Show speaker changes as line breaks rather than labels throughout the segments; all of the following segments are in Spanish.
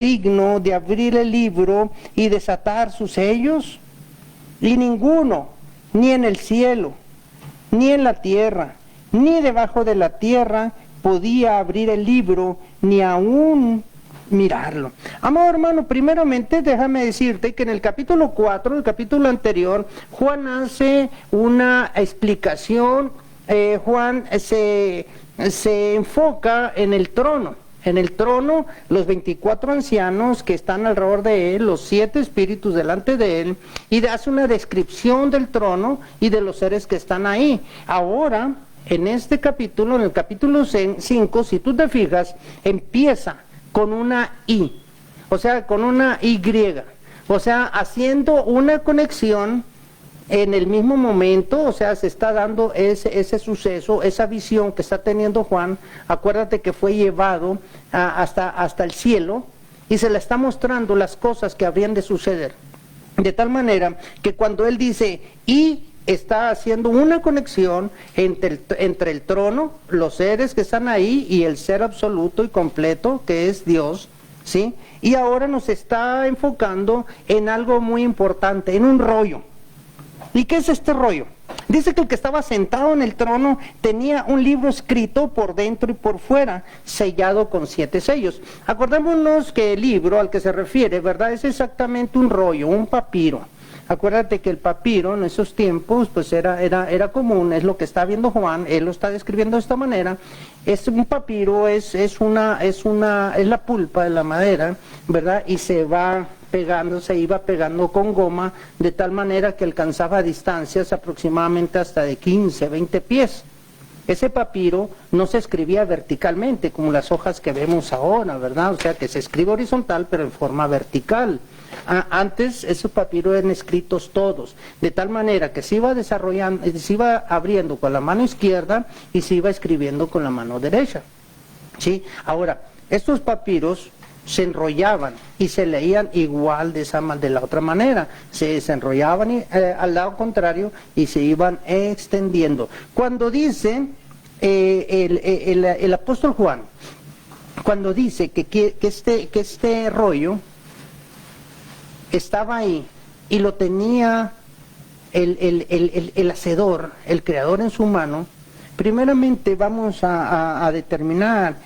digno de abrir el libro y desatar sus sellos? Y ninguno, ni en el cielo, ni en la tierra, ni debajo de la tierra, podía abrir el libro, ni aún mirarlo. Amado hermano, primeramente déjame decirte que en el capítulo 4, el capítulo anterior, Juan hace una explicación. Juan se enfoca en el trono. En el trono, los 24 ancianos que están alrededor de él, los 7 espíritus delante de él, y hace una descripción del trono y de los seres que están ahí. Ahora, en este capítulo, en el capítulo 5, si tú te fijas, empieza con una I, o sea, con una Y, o sea, haciendo una conexión en el mismo momento. O sea, se está dando ese suceso, esa visión que está teniendo Juan. Acuérdate que fue llevado hasta el cielo y se le está mostrando las cosas que habrían de suceder. De tal manera que cuando él dice y está haciendo una conexión entre el trono, los seres que están ahí y el ser absoluto y completo que es Dios, ¿sí? Y ahora nos está enfocando en algo muy importante, en un rollo. ¿Y qué es este rollo? Dice que el que estaba sentado en el trono tenía un libro escrito por dentro y por fuera, sellado con 7 sellos. Acordémonos que el libro al que se refiere, ¿verdad?, es exactamente un rollo, un papiro. Acuérdate que el papiro en esos tiempos pues era común, es lo que está viendo Juan, él lo está describiendo de esta manera. Es un papiro, es la pulpa de la madera, ¿verdad? Y se iba pegando con goma, de tal manera que alcanzaba distancias aproximadamente hasta de 15, 20 pies. Ese papiro no se escribía verticalmente como las hojas que vemos ahora, ¿verdad? O sea, que se escribe horizontal pero en forma vertical. Antes esos papiros eran escritos todos, de tal manera que se iba desarrollando, se iba abriendo con la mano izquierda y se iba escribiendo con la mano derecha, ¿sí? Ahora, estos papiros se enrollaban y se leían igual de la otra manera, se enrollaban al lado contrario y se iban extendiendo. Cuando dice el apóstol Juan, cuando dice que este rollo estaba ahí y lo tenía el hacedor, el creador en su mano, primeramente vamos a determinar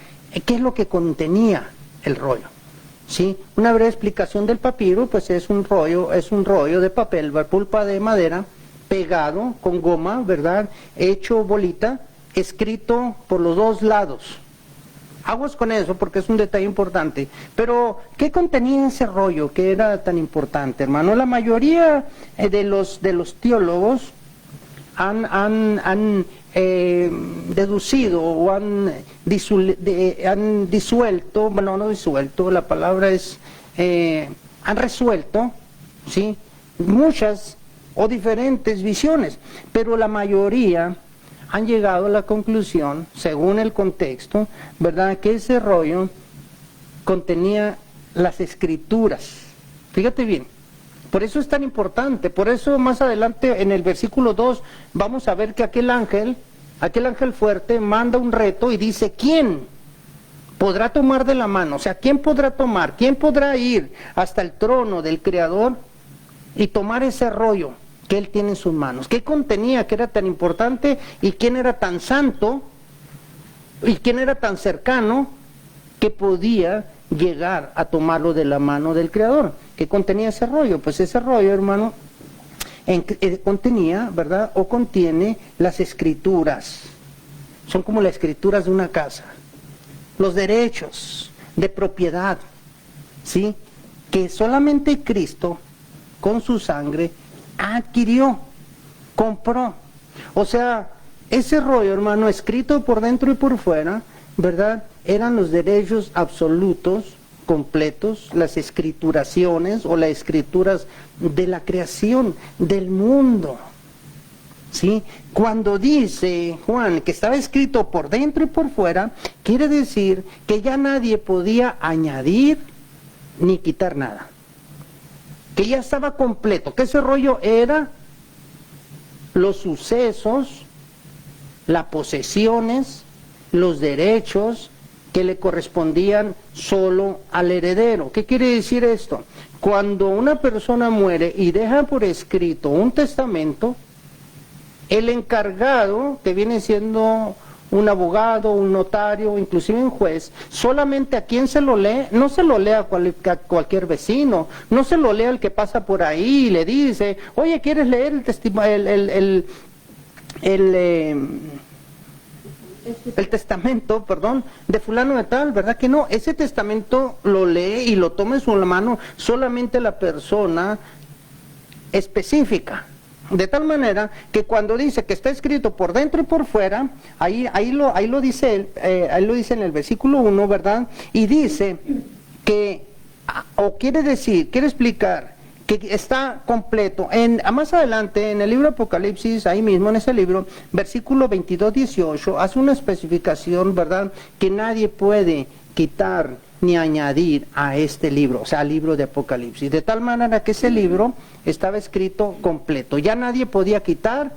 qué es lo que contenía el rollo, ¿sí? Una breve explicación del papiro, pues es un rollo de papel, pulpa de madera, pegado con goma, ¿verdad?, hecho bolita, escrito por los dos lados. Aguas con eso porque es un detalle importante. Pero, ¿qué contenía ese rollo que era tan importante, hermano? La mayoría de los teólogos han deducido o han disuelto, bueno, no disuelto, la palabra es, han resuelto, ¿sí?, muchas o diferentes visiones, pero la mayoría han llegado a la conclusión, según el contexto, ¿verdad?, que ese rollo contenía las escrituras. Fíjate bien, por eso es tan importante, por eso más adelante en el versículo 2 vamos a ver que aquel ángel fuerte manda un reto y dice, ¿quién podrá tomar de la mano? O sea, ¿quién podrá tomar? ¿Quién podrá ir hasta el trono del Creador y tomar ese rollo que él tiene en sus manos? ¿Qué contenía que era tan importante y quién era tan santo y quién era tan cercano que podía llegar a tomarlo de la mano del Creador? ¿Qué contenía ese rollo? Pues ese rollo, hermano, contenía, ¿verdad?, o contiene las escrituras. Son como las escrituras de una casa, los derechos de propiedad, ¿sí?, que solamente Cristo con su sangre adquirió, compró. O sea, ese rollo, hermano, escrito por dentro y por fuera, ¿verdad?, eran los derechos absolutos, completos, las escrituraciones o las escrituras de la creación del mundo, ¿sí? Cuando dice Juan que estaba escrito por dentro y por fuera, quiere decir que ya nadie podía añadir ni quitar nada, que ya estaba completo, que ese rollo era los sucesos, las posesiones, los derechos que le correspondían solo al heredero. ¿Qué quiere decir esto? Cuando una persona muere y deja por escrito un testamento, el encargado, que viene siendo un abogado, un notario, inclusive un juez, solamente a quien se lo lee, no se lo lee a cualquier vecino, no se lo lee al que pasa por ahí y le dice, oye, ¿quieres leer el testamento, perdón, de fulano de tal? ¿Verdad que no? Ese testamento lo lee y lo toma en su mano solamente la persona específica. De tal manera que cuando dice que está escrito por dentro y por fuera, ahí lo dice en el versículo 1, ¿verdad? Y dice que, o quiere explicar que está completo. Más adelante, en el libro de Apocalipsis, ahí mismo en ese libro, versículo 22-18, hace una especificación, ¿verdad?, que nadie puede quitar ni añadir a este libro, o sea, al libro de Apocalipsis. De tal manera que ese libro estaba escrito completo. Ya nadie podía quitar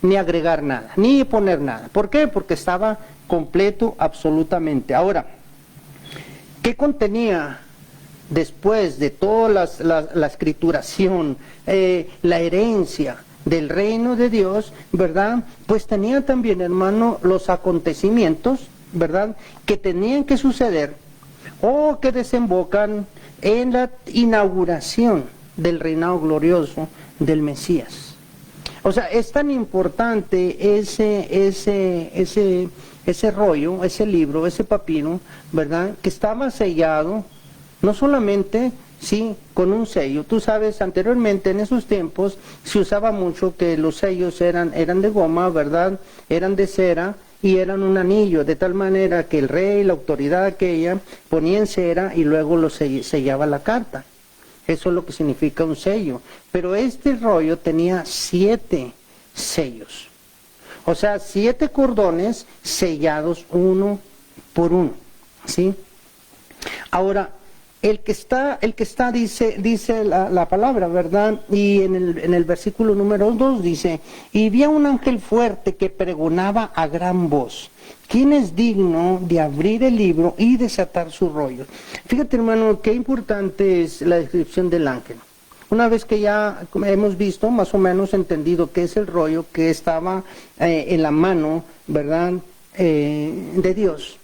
ni agregar nada, ni poner nada. ¿Por qué? Porque estaba completo absolutamente. Ahora, ¿qué contenía después de toda la escrituración, la herencia del reino de Dios, ¿verdad? Pues tenía también, hermano, los acontecimientos, ¿verdad?, que tenían que suceder o que desembocan en la inauguración del reinado glorioso del Mesías. O sea, es tan importante ese rollo, ese libro, ese papiro, ¿verdad?, que estaba sellado, no solamente, sí, con un sello. Tú sabes, anteriormente, en esos tiempos, se usaba mucho que los sellos eran de goma, ¿verdad?, eran de cera, y eran un anillo, de tal manera que el rey, la autoridad aquella, ponía en cera y luego lo sellaba la carta. Eso es lo que significa un sello. Pero este rollo tenía 7 sellos. O sea, 7 cordones sellados uno por uno, ¿sí? Ahora, el que está dice la palabra, ¿verdad? Y en el versículo número 2 dice, y vi a un ángel fuerte que pregonaba a gran voz, ¿quién es digno de abrir el libro y desatar su rollo? Fíjate, hermano, qué importante es la descripción del ángel. Una vez que ya hemos visto, más o menos entendido qué es el rollo que estaba en la mano, ¿verdad?, de Dios,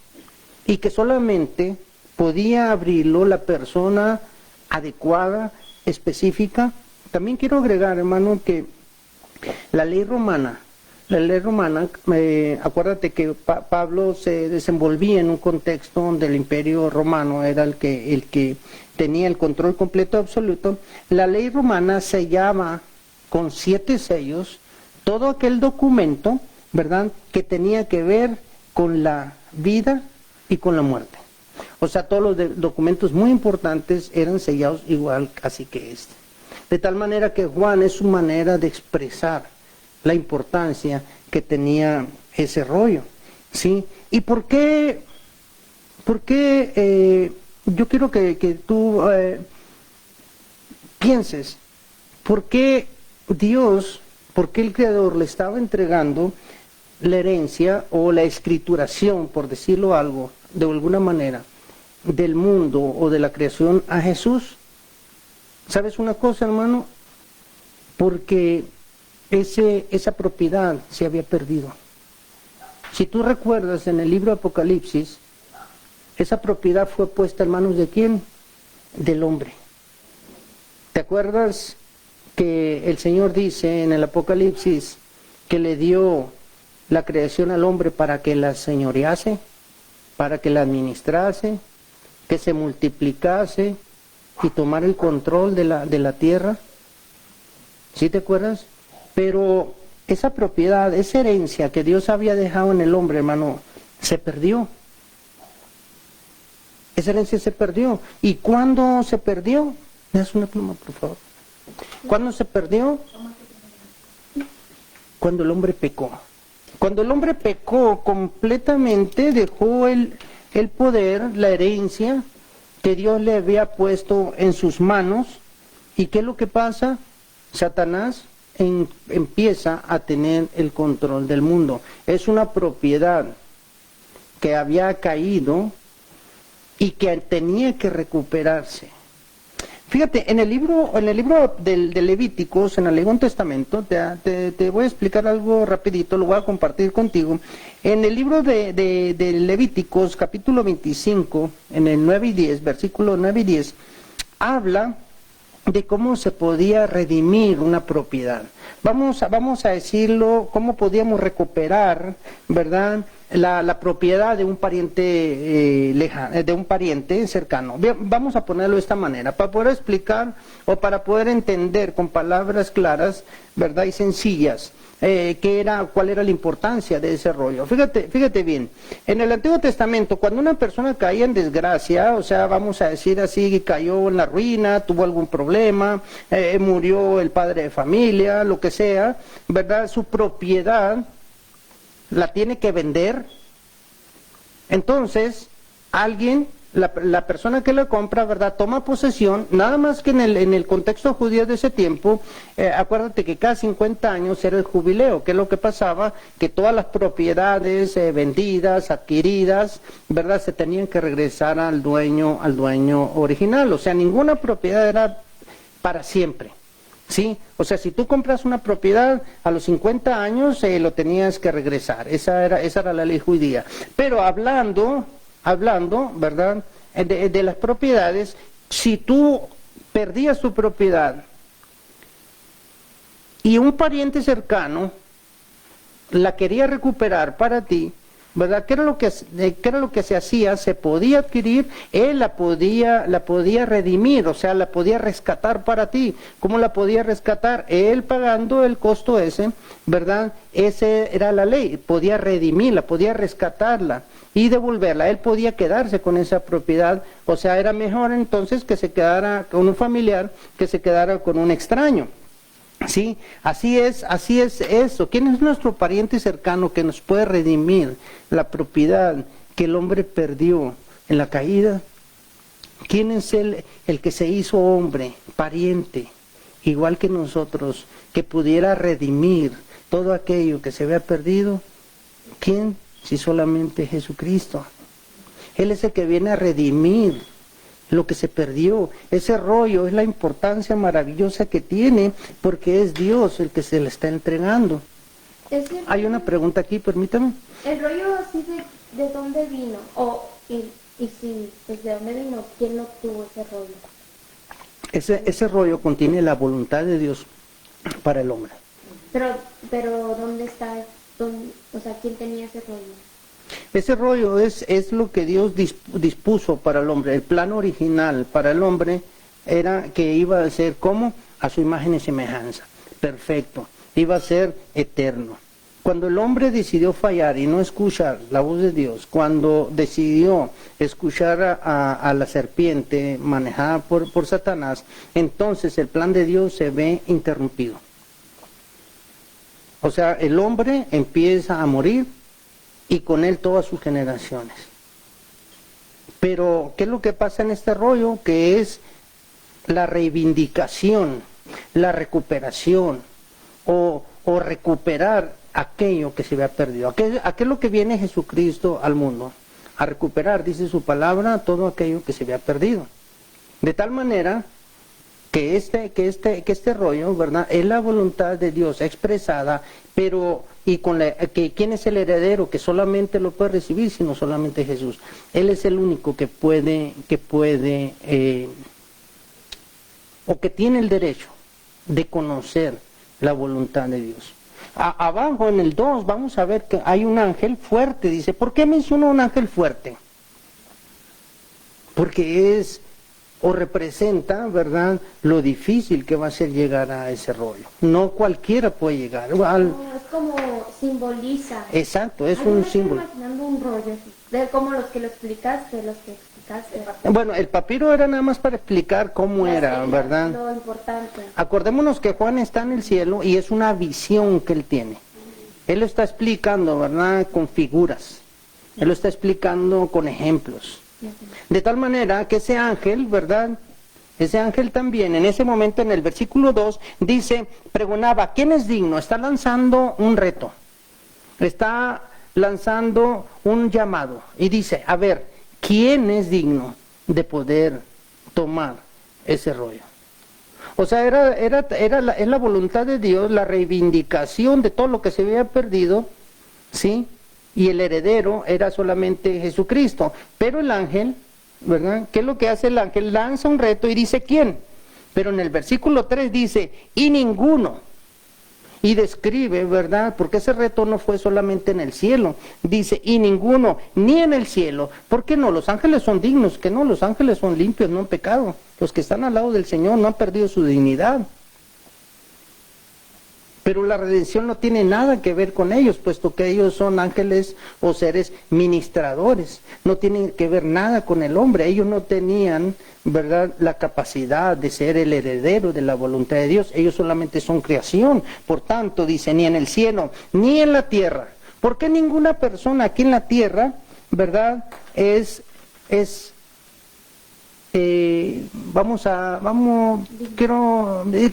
y que solamente podía abrirlo la persona adecuada, específica. También quiero agregar, hermano, que la ley romana, acuérdate que Pablo se desenvolvía en un contexto donde el imperio romano era el que tenía el control completo absoluto. La ley romana sellaba con 7 sellos todo aquel documento, ¿verdad?, que tenía que ver con la vida y con la muerte. O sea, todos los documentos muy importantes eran sellados igual casi que este. De tal manera que Juan es su manera de expresar la importancia que tenía ese rollo, ¿sí? ¿Y por qué yo quiero que tú pienses, por qué Dios, por qué el Creador le estaba entregando la herencia o la escrituración, por decirlo algo, de alguna manera, del mundo o de la creación a Jesús? ¿Sabes una cosa, hermano? Porque esa propiedad se había perdido. Si tú recuerdas, en el libro de Apocalipsis, esa propiedad fue puesta en manos ¿de quién? Del hombre. ¿Te acuerdas que el Señor dice en el Apocalipsis que le dio la creación al hombre para que la señorease, para que la administrase, que se multiplicase y tomara el control de la tierra? ¿Sí te acuerdas? Pero esa propiedad, esa herencia que Dios había dejado en el hombre, hermano, se perdió. Esa herencia se perdió. ¿Y cuándo se perdió? ¿Me das una pluma, por favor? ¿Cuándo se perdió? Cuando el hombre pecó. Cuando el hombre pecó completamente, dejó el poder, la herencia que Dios le había puesto en sus manos. ¿Y qué es lo que pasa? Satanás empieza a tener el control del mundo. Es una propiedad que había caído y que tenía que recuperarse. Fíjate, en el libro del Levíticos, en el Antiguo Testamento, te voy a explicar algo rapidito, lo voy a compartir contigo. En el libro de Levíticos, capítulo 25, en el 9 y 10, versículo 9 y 10, habla de cómo se podía redimir una propiedad. Vamos a decirlo, cómo podíamos recuperar, ¿verdad?, la propiedad de un pariente lejano, de un pariente cercano. Vamos a ponerlo de esta manera, para poder explicar o para poder entender con palabras claras, ¿verdad?, y sencillas, cuál era la importancia de ese rollo. Fíjate bien, en el Antiguo Testamento, cuando una persona caía en desgracia, o sea, vamos a decir así, cayó en la ruina, tuvo algún problema, murió el padre de familia, lo que sea, ¿verdad?, su propiedad la tiene que vender. Entonces, alguien, la persona que la compra, ¿verdad?, toma posesión, nada más que en el contexto judío de ese tiempo, acuérdate que cada 50 años era el jubileo, que es lo que pasaba, que todas las propiedades vendidas, adquiridas, ¿verdad?, se tenían que regresar al dueño original, o sea, ninguna propiedad era para siempre. ¿Sí? O sea, si tú compras una propiedad a los 50 años, lo tenías que regresar. Esa era la ley judía. Pero hablando, ¿verdad?, de las propiedades, si tú perdías tu propiedad y un pariente cercano la quería recuperar para ti, ¿verdad?, ¿qué era lo que se hacía? Se podía adquirir, él la podía redimir, o sea, la podía rescatar para ti. ¿Cómo la podía rescatar? Él pagando el costo ese, ¿verdad? Ese era la ley, podía redimirla, podía rescatarla y devolverla. Él podía quedarse con esa propiedad, o sea, era mejor entonces que se quedara con un familiar que se quedara con un extraño. Sí, así es eso. ¿Quién es nuestro pariente cercano que nos puede redimir la propiedad que el hombre perdió en la caída? ¿Quién es el que se hizo hombre, pariente, igual que nosotros, que pudiera redimir todo aquello que se había perdido? ¿Quién? Si solamente Jesucristo. Él es el que viene a redimir lo que se perdió. Ese rollo es la importancia maravillosa que tiene, porque es Dios el que se le está entregando. Hay una pregunta aquí, permítame.
¿El rollo así de dónde vino? Y si, pues, ¿de dónde vino? ¿Quién obtuvo ese rollo?
Ese rollo contiene la voluntad de Dios para el hombre.
Pero ¿dónde está? O sea, ¿quién tenía ese rollo?
Ese rollo es lo que Dios dispuso para el hombre. El plan original para el hombre era que iba a ser como a su imagen y semejanza. Perfecto. Iba a ser eterno. Cuando el hombre decidió fallar y no escuchar la voz de Dios, cuando decidió escuchar a la serpiente manejada por Satanás, entonces el plan de Dios se ve interrumpido. O sea, el hombre empieza a morir y con él todas sus generaciones. Pero, ¿qué es lo que pasa en este rollo? Que es la reivindicación, la recuperación, o recuperar aquello que se había perdido. ¿A qué es lo que viene Jesucristo al mundo? A recuperar, dice su palabra, todo aquello que se había perdido. De tal manera que este rollo, ¿verdad?, es la voluntad de Dios expresada, pero ¿quién es el heredero que solamente lo puede recibir? Sino solamente Jesús. Él es el único que puede o que tiene el derecho de conocer la voluntad de Dios. Abajo en el 2 vamos a ver que hay un ángel fuerte. Dice, ¿por qué menciona un ángel fuerte? Porque es o representa, ¿verdad?, lo difícil que va a ser llegar a ese rollo. No cualquiera puede llegar.
No, es como simboliza.
Exacto, es un símbolo.
Estoy imaginando un rollo, como los que explicaste.
Bueno, el papiro era nada más para explicar cómo era, ¿verdad?
Lo importante.
Acordémonos que Juan está en el cielo y es una visión que él tiene. Él lo está explicando, ¿verdad?, con figuras. Él lo está explicando con ejemplos. De tal manera que ese ángel, ¿verdad?, ese ángel también, en ese momento, en el versículo 2, dice, pregonaba, ¿quién es digno? Está lanzando un reto, está lanzando un llamado, y dice, a ver, ¿quién es digno de poder tomar ese rollo? O sea, es la voluntad de Dios, la reivindicación de todo lo que se había perdido, ¿sí? Y el heredero era solamente Jesucristo. Pero el ángel, ¿verdad? ¿Qué es lo que hace el ángel? Lanza un reto y dice, ¿quién? Pero en el versículo 3 dice, y ninguno. Y describe, ¿verdad? Porque ese reto no fue solamente en el cielo. Dice, y ninguno, ni en el cielo. ¿Por qué no? Los ángeles son dignos, que no, los ángeles son limpios, no han pecado. Los que están al lado del Señor no han perdido su dignidad. Pero la redención no tiene nada que ver con ellos, puesto que ellos son ángeles o seres ministradores. No tienen que ver nada con el hombre. Ellos no tenían, ¿verdad?, la capacidad de ser el heredero de la voluntad de Dios. Ellos solamente son creación. Por tanto, dice, ni en el cielo, ni en la tierra. Porque ninguna persona aquí en la tierra, ¿verdad?, ¿qué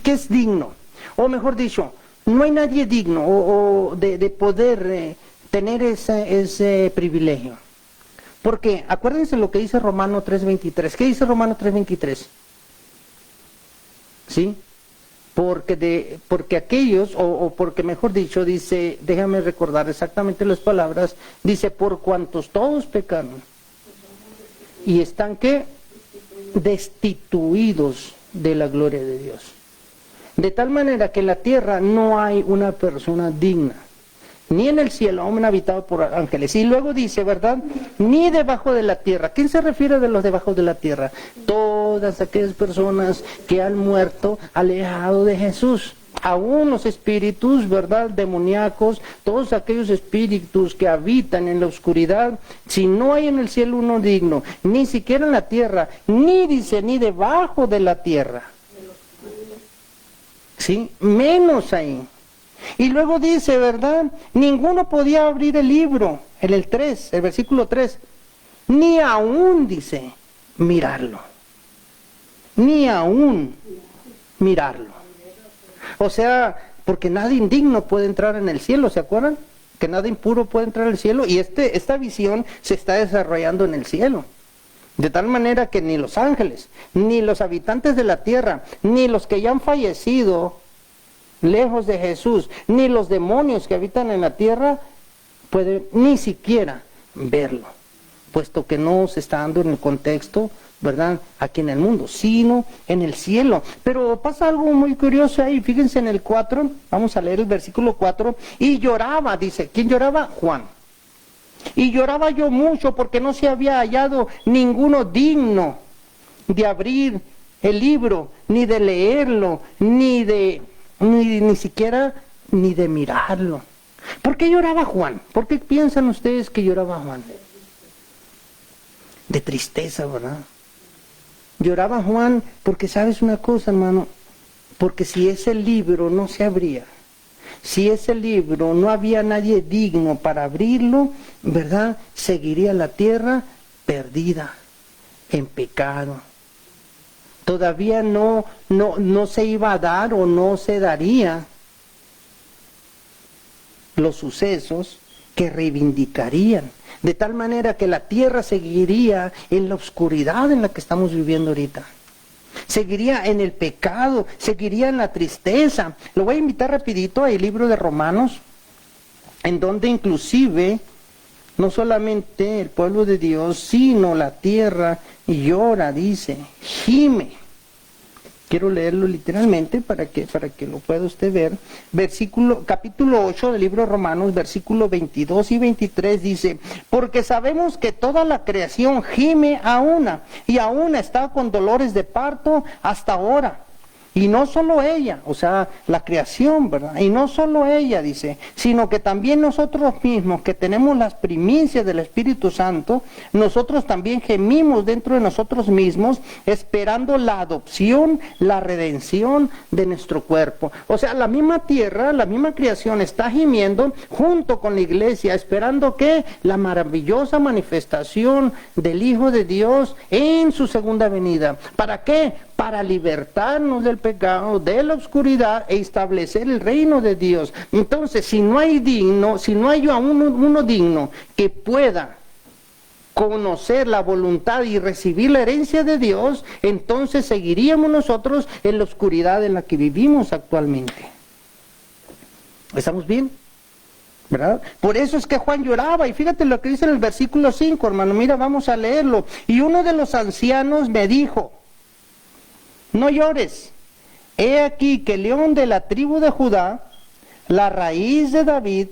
es digno? O mejor dicho, no hay nadie digno de poder tener ese privilegio. Porque, acuérdense lo que dice Romanos 3:23. ¿Qué dice Romanos 3:23? ¿Sí? Porque aquellos, porque mejor dicho, dice, déjame recordar exactamente las palabras, dice, por cuantos todos pecaron, y están, ¿qué? Destituidos de la gloria de Dios. De tal manera que en la tierra no hay una persona digna, ni en el cielo, aún habitado por ángeles. Y luego dice, ¿verdad? Ni debajo de la tierra. ¿Quién se refiere de los debajo de la tierra? Todas aquellas personas que han muerto alejado de Jesús. Aún los espíritus, ¿verdad?, demoníacos, todos aquellos espíritus que habitan en la oscuridad. Si no hay en el cielo uno digno, ni siquiera en la tierra, ni dice, ni debajo de la tierra. ¿Sí? Menos ahí. Y luego dice, ¿verdad? Ninguno podía abrir el libro, en el versículo 3, ni aún, dice, mirarlo. Ni aún mirarlo. O sea, porque nada indigno puede entrar en el cielo, ¿se acuerdan? Que nada impuro puede entrar al cielo, y esta visión se está desarrollando en el cielo. De tal manera que ni los ángeles, ni los habitantes de la tierra, ni los que ya han fallecido lejos de Jesús, ni los demonios que habitan en la tierra pueden ni siquiera verlo, puesto que no se está dando en el contexto, ¿verdad?, aquí en el mundo, sino en el cielo. Pero pasa algo muy curioso ahí, fíjense en el 4, vamos a leer el versículo 4, y lloraba, dice, ¿quién lloraba? Juan. Y lloraba yo mucho porque no se había hallado ninguno digno de abrir el libro, ni de leerlo, ni siquiera de mirarlo. ¿Por qué lloraba Juan? ¿Por qué piensan ustedes que lloraba Juan? De tristeza, ¿verdad? Lloraba Juan porque, ¿sabes una cosa, hermano? Porque si ese libro no se abría, si ese libro no había nadie digno para abrirlo, ¿verdad?, seguiría la tierra perdida, en pecado. Todavía no se iba a dar o no se daría los sucesos que reivindicarían, de tal manera que la tierra seguiría en la oscuridad en la que estamos viviendo ahorita. Seguiría en el pecado, seguiría en la tristeza. Lo voy a invitar rapidito al libro de Romanos, en donde inclusive no solamente el pueblo de Dios, sino la tierra llora, dice, gime. Quiero leerlo literalmente para que lo pueda usted ver. Capítulo 8 del libro de Romanos, versículos 22 y 23 dice, porque sabemos que toda la creación gime a una, y aún está con dolores de parto hasta ahora. Y no solo ella, o sea, la creación, ¿verdad? Y no solo ella, dice, sino que también nosotros mismos, que tenemos las primicias del Espíritu Santo, nosotros también gemimos dentro de nosotros mismos, esperando la adopción, la redención de nuestro cuerpo. O sea, la misma tierra, la misma creación está gimiendo junto con la iglesia, esperando que la maravillosa manifestación del Hijo de Dios en su segunda venida. ¿Para qué? Para libertarnos del pecado, de la oscuridad e establecer el reino de Dios. Entonces, si no hay uno digno que pueda conocer la voluntad y recibir la herencia de Dios, entonces seguiríamos nosotros en la oscuridad en la que vivimos actualmente. ¿Estamos bien? ¿Verdad? Por eso es que Juan lloraba, y fíjate lo que dice en el versículo 5, hermano, mira, vamos a leerlo. Y uno de los ancianos me dijo, no llores, he aquí que el león de la tribu de Judá, la raíz de David,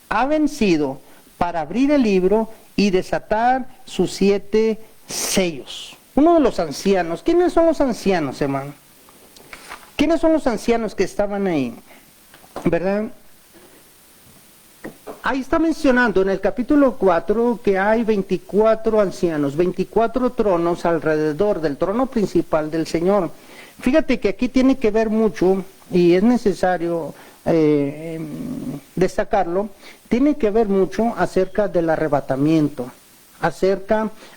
ha vencido para abrir el libro y desatar sus 7 sellos. Uno de los ancianos, ¿quiénes son los ancianos, hermano? ¿Quiénes son los ancianos que estaban ahí? ¿Verdad? Ahí está mencionando en el capítulo 4 que hay 24 ancianos, 24 tronos alrededor del trono principal del Señor. Fíjate que aquí tiene que ver mucho, y es necesario destacarlo, tiene que ver mucho acerca del arrebatamiento.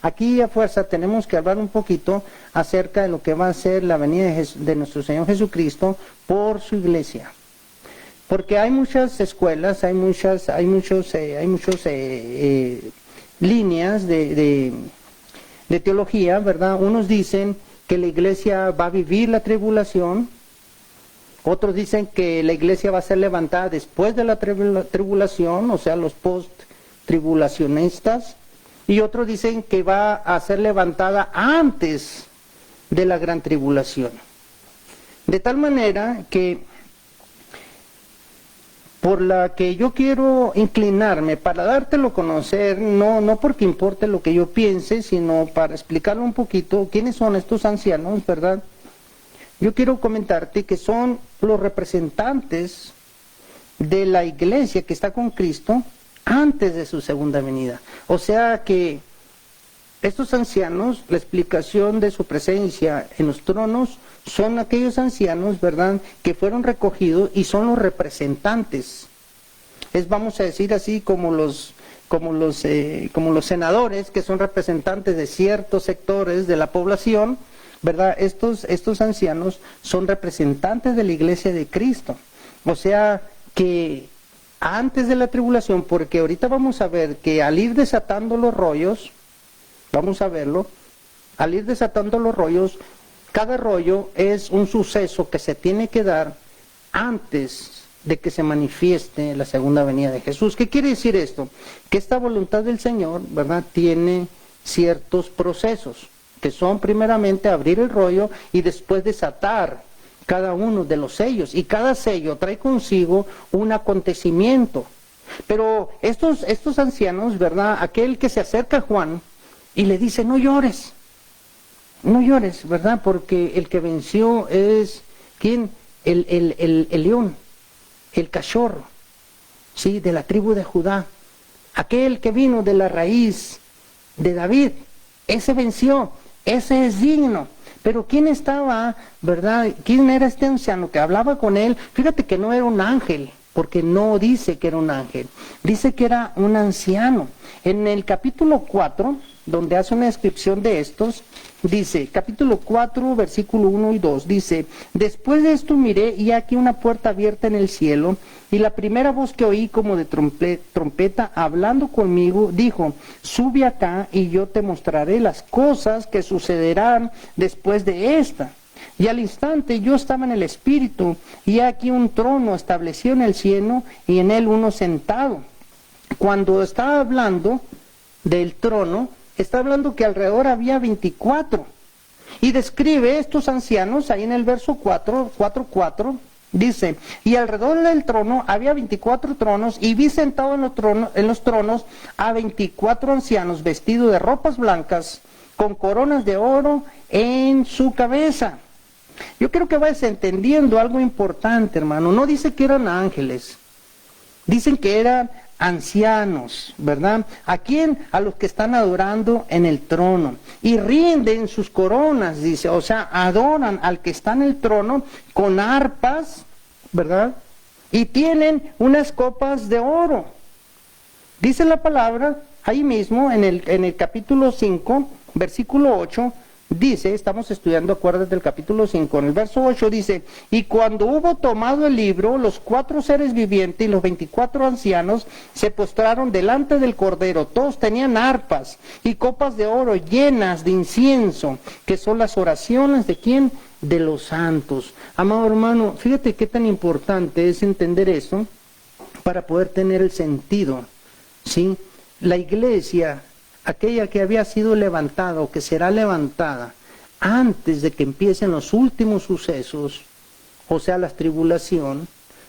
Aquí a fuerza tenemos que hablar un poquito acerca de lo que va a ser la venida de nuestro Señor Jesucristo por su iglesia. Porque hay muchas escuelas, hay muchas líneas de teología, ¿verdad? Unos dicen que la iglesia va a vivir la tribulación, otros dicen que la iglesia va a ser levantada después de la tribulación, o sea, los post-tribulacionistas, y otros dicen que va a ser levantada antes de la gran tribulación. De tal manera que por la que yo quiero inclinarme para dártelo a conocer, no porque importe lo que yo piense, sino para explicarle un poquito quiénes son estos ancianos, ¿verdad? Yo quiero comentarte que son los representantes de la iglesia que está con Cristo antes de su segunda venida. O sea que estos ancianos, la explicación de su presencia en los tronos, son aquellos ancianos, ¿verdad?, que fueron recogidos y son los representantes. Vamos a decir así, como los senadores, que son representantes de ciertos sectores de la población, ¿verdad? Estos ancianos son representantes de la iglesia de Cristo. O sea que antes de la tribulación, porque ahorita vamos a ver que al ir desatando los rollos, vamos a verlo, al ir desatando los rollos, cada rollo es un suceso que se tiene que dar antes de que se manifieste la segunda venida de Jesús. ¿Qué quiere decir esto? Que esta voluntad del Señor, ¿verdad?, tiene ciertos procesos, que son primeramente abrir el rollo y después desatar cada uno de los sellos. Y cada sello trae consigo un acontecimiento. Pero estos ancianos, ¿verdad?, aquel que se acerca a Juan y le dice, no llores, ¿verdad? Porque el que venció es, ¿quién? El león, el cachorro, ¿sí?, de la tribu de Judá. Aquel que vino de la raíz de David, ese venció, ese es digno. Pero ¿quién estaba, verdad? ¿Quién era este anciano que hablaba con él? Fíjate que no era un ángel, porque no dice que era un ángel, dice que era un anciano. En el capítulo 4, donde hace una descripción de estos, dice, capítulo 4, versículo 1 y 2, dice, después de esto miré y aquí una puerta abierta en el cielo, y la primera voz que oí como de trompeta hablando conmigo, dijo, sube acá y yo te mostraré las cosas que sucederán después de esta. Y al instante yo estaba en el Espíritu, y aquí un trono establecido en el cielo, y en él uno sentado. Cuando estaba hablando del trono, está hablando que alrededor había 24. Y describe estos ancianos, ahí en el verso 4, dice, y alrededor del trono había 24 tronos, y vi sentado en los tronos a 24 ancianos vestidos de ropas blancas, con coronas de oro en su cabeza. Yo creo que vayas entendiendo algo importante, hermano. No dice que eran ángeles, dicen que eran ancianos, ¿verdad? ¿A quién? A los que están adorando en el trono. Y rinden sus coronas, dice, o sea, adoran al que está en el trono con arpas, ¿verdad? Y tienen unas copas de oro. Dice la palabra, ahí mismo, en el capítulo 5, versículo 8, dice, estamos estudiando, acuérdate del capítulo 5, en el verso 8 dice, y cuando hubo tomado el libro, los 4 seres vivientes y los 24 ancianos se postraron delante del Cordero. Todos tenían arpas y copas de oro llenas de incienso, que son las oraciones de ¿quién? De los santos. Amado hermano, fíjate qué tan importante es entender eso para poder tener el sentido, ¿sí? La iglesia, aquella que había sido levantada o que será levantada antes de que empiecen los últimos sucesos, o sea, la tribulación,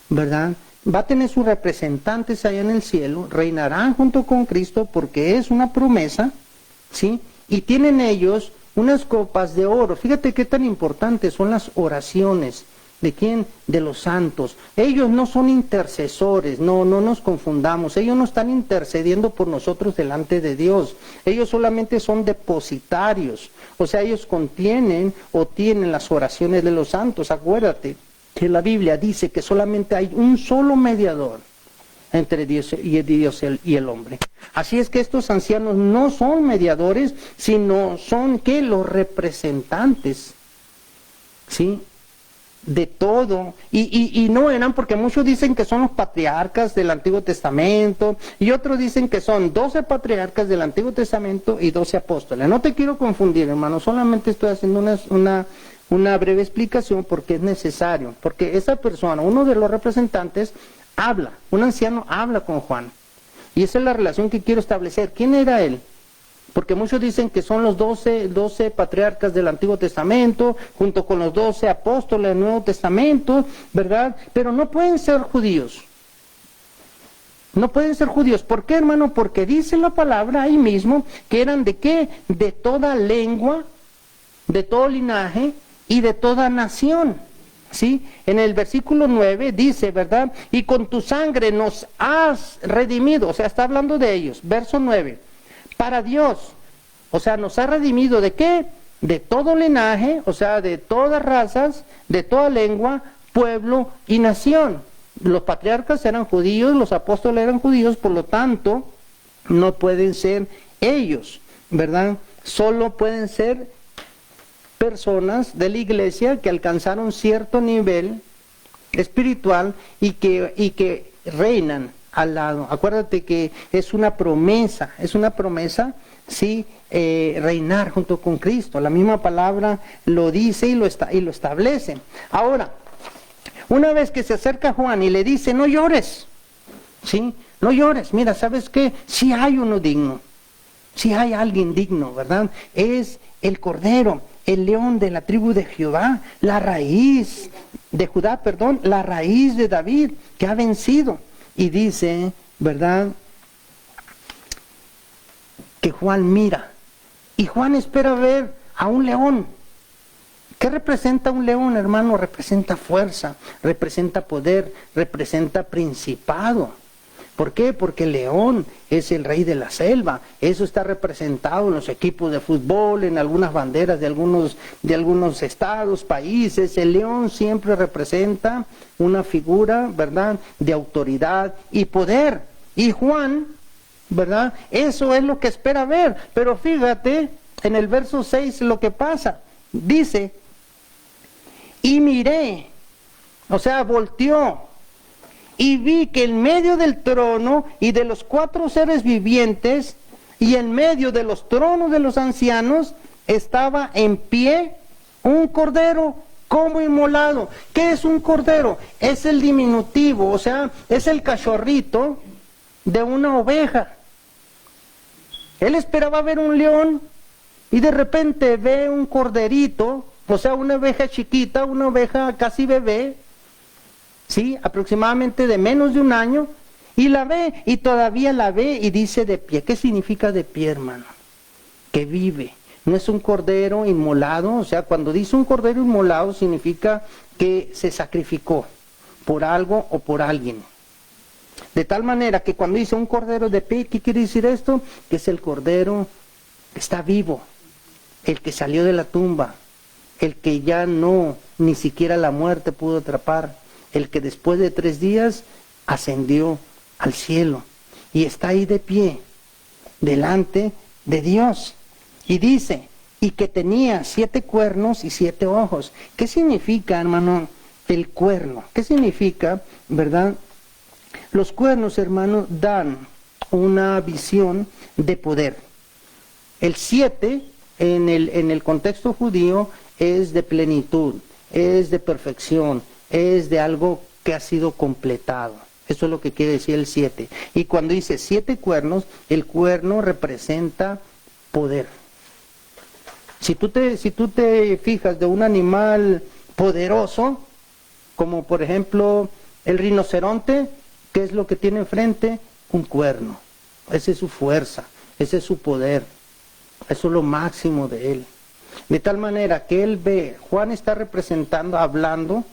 ¿verdad? Va a tener sus representantes allá en el cielo, reinarán junto con Cristo porque es una promesa, ¿sí? Y tienen ellos unas copas de oro. Fíjate qué tan importantes son las oraciones. ¿De quién? De los santos. Ellos no son intercesores, no nos confundamos. Ellos no están intercediendo por nosotros delante de Dios. Ellos solamente son depositarios. O sea, ellos contienen o tienen las oraciones de los santos. Acuérdate que la Biblia dice que solamente hay un solo mediador entre Dios y el hombre. Así es que estos ancianos no son mediadores, sino son ¿qué? Los representantes, ¿sí? De todo, y no eran, porque muchos dicen que son los patriarcas del Antiguo Testamento, y otros dicen que son 12 patriarcas del Antiguo Testamento y 12 apóstoles. No te quiero confundir, hermano, solamente estoy haciendo una breve explicación porque es necesario, porque esa persona, uno de los representantes, habla, un anciano habla con Juan, y esa es la relación que quiero establecer. ¿Quién era él? Porque muchos dicen que son los 12 patriarcas del Antiguo Testamento, junto con los 12 apóstoles del Nuevo Testamento, ¿verdad? Pero no pueden ser judíos. No pueden ser judíos. ¿Por qué, hermano? Porque dice la palabra ahí mismo que eran ¿de qué? De toda lengua, de todo linaje y de toda nación. ¿Sí? En el versículo 9 dice, ¿verdad? Y con tu sangre nos has redimido. O sea, está hablando de ellos. Verso 9. Para Dios, o sea, nos ha redimido ¿de qué? De todo linaje, o sea, de todas razas, de toda lengua, pueblo y nación. Los patriarcas eran judíos, los apóstoles eran judíos, por lo tanto, no pueden ser ellos, ¿verdad? Solo pueden ser personas de la iglesia que alcanzaron cierto nivel espiritual y que reinan al lado. Acuérdate que es una promesa, sí, reinar junto con Cristo. La misma palabra lo dice y lo establece. Ahora, una vez que se acerca Juan y le dice, no llores, ¿sí? No llores, mira, ¿sabes qué? Si hay uno digno, si hay alguien digno, ¿verdad? Es el Cordero, el león de la tribu de Jehová, la raíz de Judá, la raíz de David, que ha vencido. Y dice, ¿verdad?, que Juan mira, y Juan espera ver a un león. ¿Qué representa un león, hermano? Representa fuerza, representa poder, representa principado. ¿Por qué? Porque el león es el rey de la selva. Eso está representado en los equipos de fútbol, en algunas banderas de algunos estados, países. El león siempre representa una figura, ¿verdad?, de autoridad y poder. Y Juan, ¿verdad?, eso es lo que espera ver. Pero fíjate, en el verso 6 lo que pasa. Dice, y miré, o sea, volteó, y vi que en medio del trono y de los 4 seres vivientes y en medio de los tronos de los ancianos estaba en pie un cordero como inmolado. ¿Qué es un cordero? Es el diminutivo, o sea, es el cachorrito de una oveja. Él esperaba ver un león y de repente ve un corderito, o sea, una oveja chiquita, una oveja casi bebé, ¿sí?, aproximadamente de menos de un año, y la ve, y todavía la ve, y dice de pie. ¿Qué significa de pie, hermano? Que vive. No es un cordero inmolado, o sea, cuando dice un cordero inmolado significa que se sacrificó por algo o por alguien. De tal manera que cuando dice un cordero de pie, ¿qué quiere decir esto? Que es el cordero que está vivo, el que salió de la tumba, el que ya no, ni siquiera la muerte pudo atrapar, el que después de 3 días ascendió al cielo y está ahí de pie, delante de Dios. Y dice, y que tenía 7 cuernos y 7 ojos. ¿Qué significa, hermano, el cuerno? ¿Qué significa, verdad? Los cuernos, hermano, dan una visión de poder. El 7, en el contexto judío, es de plenitud, es de perfección, es de algo que ha sido completado. Eso es lo que quiere decir el 7. Y cuando dice 7 cuernos, el cuerno representa poder. Si tú te fijas de un animal poderoso, como por ejemplo el rinoceronte, ¿qué es lo que tiene enfrente? Un cuerno. Esa es su fuerza, ese es su poder. Eso es lo máximo de él. De tal manera que él ve, Juan está representando, hablando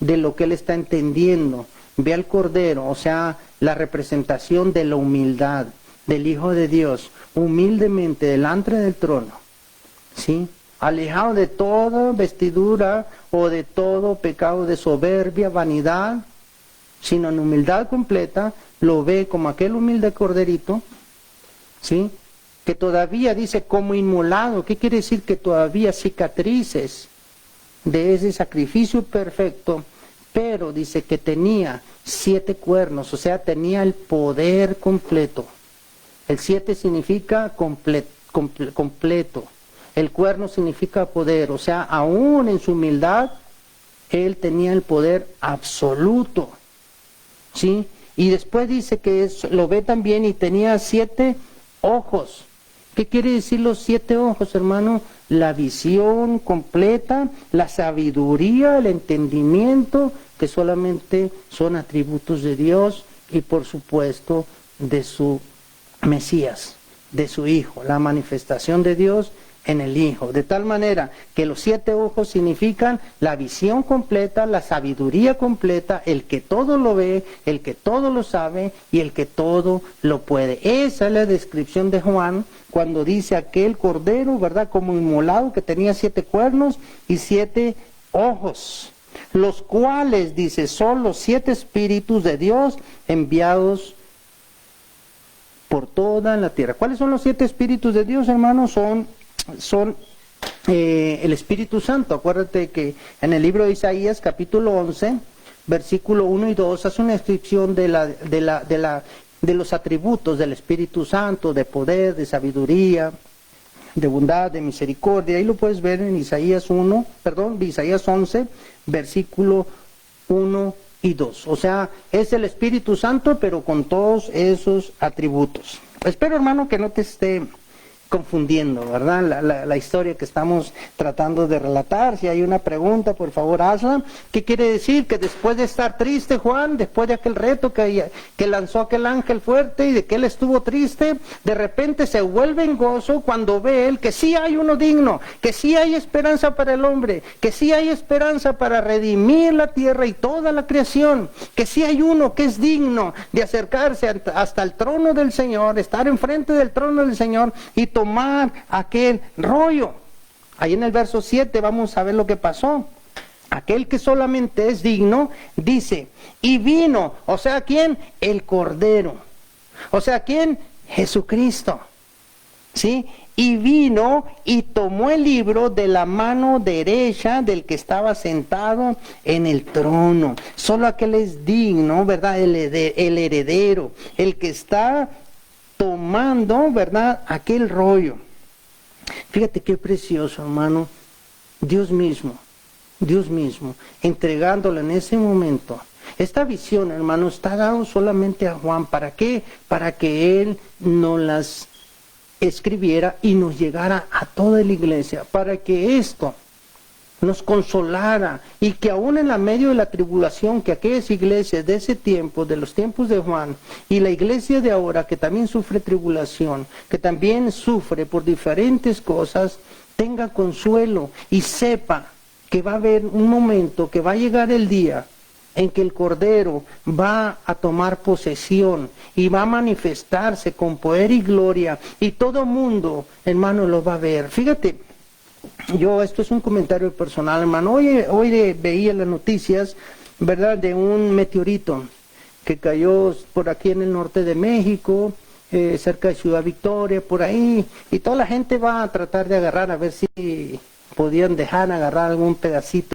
de lo que él está entendiendo. Ve al Cordero, o sea, la representación de la humildad del Hijo de Dios, humildemente delante del trono, ¿sí? Alejado de toda vestidura o de todo pecado de soberbia, vanidad, sino en humildad completa, lo ve como aquel humilde corderito, ¿sí? Que todavía dice como inmolado. ¿Qué quiere decir? Que todavía cicatrices de ese sacrificio perfecto, pero dice que tenía 7 cuernos, o sea, tenía el poder completo. El 7 significa completo. El cuerno significa poder, o sea, aún en su humildad, él tenía el poder absoluto, ¿sí? Y después dice que lo ve también y tenía 7 ojos. ¿Qué quiere decir los 7 ojos, hermano? La visión completa, la sabiduría, el entendimiento, que solamente son atributos de Dios y por supuesto de su Mesías, de su Hijo, la manifestación de Dios en el Hijo. De tal manera que los 7 ojos significan la visión completa, la sabiduría completa, el que todo lo ve, el que todo lo sabe y el que todo lo puede. Esa es la descripción de Juan cuando dice aquel cordero, ¿verdad? Como inmolado que tenía 7 cuernos y 7 ojos, los cuales, dice, son los 7 espíritus de Dios enviados por toda la tierra. ¿Cuáles son los 7 espíritus de Dios, hermanos? Son el Espíritu Santo. Acuérdate que en el libro de Isaías, capítulo 11, versículo 1 y 2, hace una descripción de los atributos del Espíritu Santo, de poder, de sabiduría, de bondad, de misericordia. Ahí lo puedes ver en Isaías 11, versículo 1 y 2. O sea, es el Espíritu Santo, pero con todos esos atributos. Espero, hermano, que no te esté confundiendo, ¿verdad? La historia que estamos tratando de relatar. Si hay una pregunta, por favor, hazla. ¿Qué quiere decir? Que después de estar triste, Juan, después de aquel reto que lanzó aquel ángel fuerte y de que él estuvo triste, de repente se vuelve en gozo cuando ve él que sí hay uno digno, que sí hay esperanza para el hombre, que sí hay esperanza para redimir la tierra y toda la creación, que sí hay uno que es digno de acercarse hasta el trono del Señor, estar enfrente del trono del Señor y tomar aquel rollo. Ahí en el verso 7 vamos a ver lo que pasó. Aquel que solamente es digno, dice, y vino, o sea, ¿quién? El Cordero. O sea, ¿quién? Jesucristo. ¿Sí? Y vino y tomó el libro de la mano derecha del que estaba sentado en el trono. Solo aquel es digno, ¿verdad? El heredero, el que está tomando, ¿verdad?, aquel rollo. Fíjate qué precioso, hermano. Dios mismo, entregándole en ese momento. Esta visión, hermano, está dado solamente a Juan. ¿Para qué? Para que él nos las escribiera y nos llegara a toda la iglesia. Para que esto nos consolara y que aún en la medio de la tribulación que aquellas iglesias de ese tiempo, de los tiempos de Juan, y la iglesia de ahora que también sufre tribulación, que también sufre por diferentes cosas, tenga consuelo y sepa que va a haber un momento, que va a llegar el día en que el Cordero va a tomar posesión y va a manifestarse con poder y gloria y todo mundo, hermano, lo va a ver. Fíjate, esto es un comentario personal, hermano. Hoy veía las noticias, ¿verdad?, de un meteorito que cayó por aquí en el norte de México, cerca de Ciudad Victoria, por ahí, y toda la gente va a tratar de agarrar a ver si podían dejar agarrar algún pedacito